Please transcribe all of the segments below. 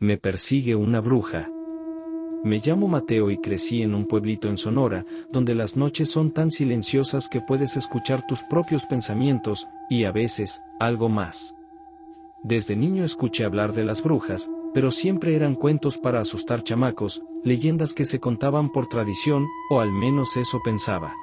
Me persigue una bruja. Me llamo Mateo y crecí en un pueblito en Sonora, donde las noches son tan silenciosas que puedes escuchar tus propios pensamientos, y a veces, algo más. Desde niño escuché hablar de las brujas, pero siempre eran cuentos para asustar chamacos, leyendas que se contaban por tradición, o al menos eso pensaba.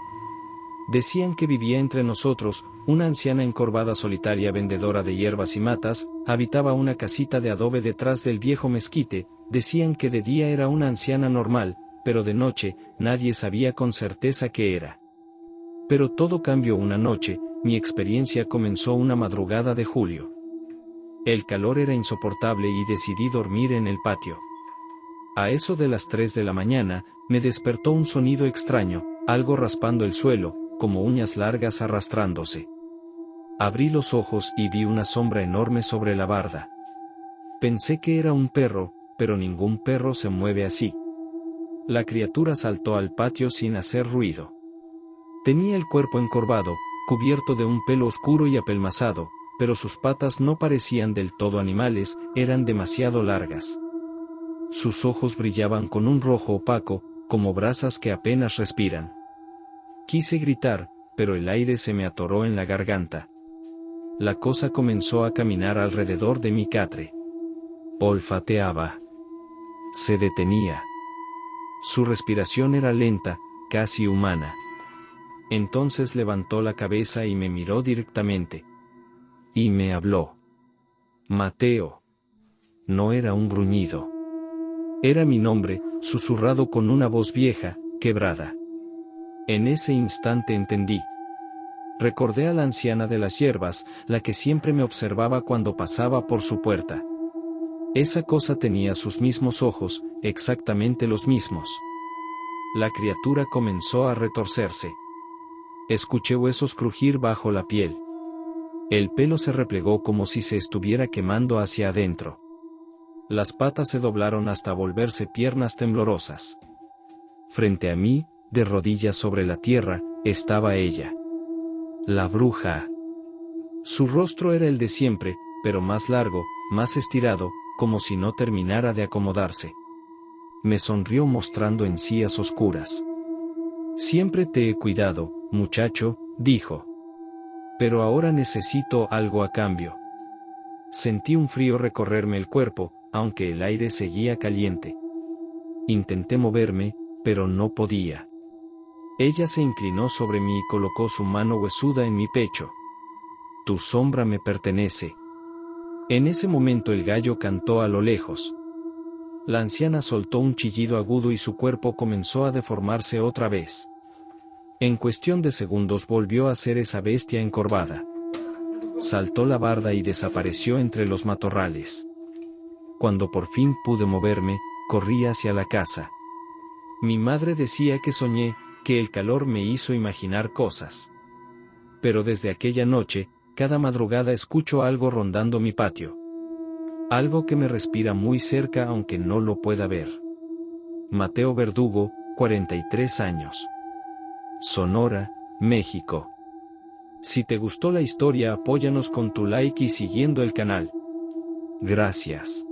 Decían que vivía entre nosotros, una anciana encorvada solitaria vendedora de hierbas y matas, habitaba una casita de adobe detrás del viejo mezquite. Decían que de día era una anciana normal, pero de noche, nadie sabía con certeza qué era. Pero todo cambió una noche. Mi experiencia comenzó una madrugada de julio. El calor era insoportable y decidí dormir en el patio. A eso de las 3 de la mañana, me despertó un sonido extraño, algo raspando el suelo, como uñas largas arrastrándose. Abrí los ojos y vi una sombra enorme sobre la barda. Pensé que era un perro, pero ningún perro se mueve así. La criatura saltó al patio sin hacer ruido. Tenía el cuerpo encorvado, cubierto de un pelo oscuro y apelmazado, pero sus patas no parecían del todo animales, eran demasiado largas. Sus ojos brillaban con un rojo opaco, como brasas que apenas respiran. Quise gritar, pero el aire se me atoró en la garganta. La cosa comenzó a caminar alrededor de mi catre. Olfateaba. Se detenía. Su respiración era lenta, casi humana. Entonces levantó la cabeza y me miró directamente. Y me habló. Mateo. No era un gruñido. Era mi nombre, susurrado con una voz vieja, quebrada. En ese instante entendí. Recordé a la anciana de las hierbas, la que siempre me observaba cuando pasaba por su puerta. Esa cosa tenía sus mismos ojos, exactamente los mismos. La criatura comenzó a retorcerse. Escuché huesos crujir bajo la piel. El pelo se replegó como si se estuviera quemando hacia adentro. Las patas se doblaron hasta volverse piernas temblorosas. Frente a mí, de rodillas sobre la tierra, estaba ella. La bruja. Su rostro era el de siempre, pero más largo, más estirado, como si no terminara de acomodarse. Me sonrió mostrando encías oscuras. Siempre te he cuidado, muchacho, dijo. Pero ahora necesito algo a cambio. Sentí un frío recorrerme el cuerpo, aunque el aire seguía caliente. Intenté moverme, pero no podía. Ella se inclinó sobre mí y colocó su mano huesuda en mi pecho. Tu sombra me pertenece. En ese momento el gallo cantó a lo lejos. La anciana soltó un chillido agudo y su cuerpo comenzó a deformarse otra vez. En cuestión de segundos volvió a ser esa bestia encorvada. Saltó la barda y desapareció entre los matorrales. Cuando por fin pude moverme, corrí hacia la casa. Mi madre decía que soñé, que el calor me hizo imaginar cosas. Pero desde aquella noche, cada madrugada escucho algo rondando mi patio. Algo que me respira muy cerca aunque no lo pueda ver. Mateo Verdugo, 43 años. Sonora, México. Si te gustó la historia, apóyanos con tu like y siguiendo el canal. Gracias.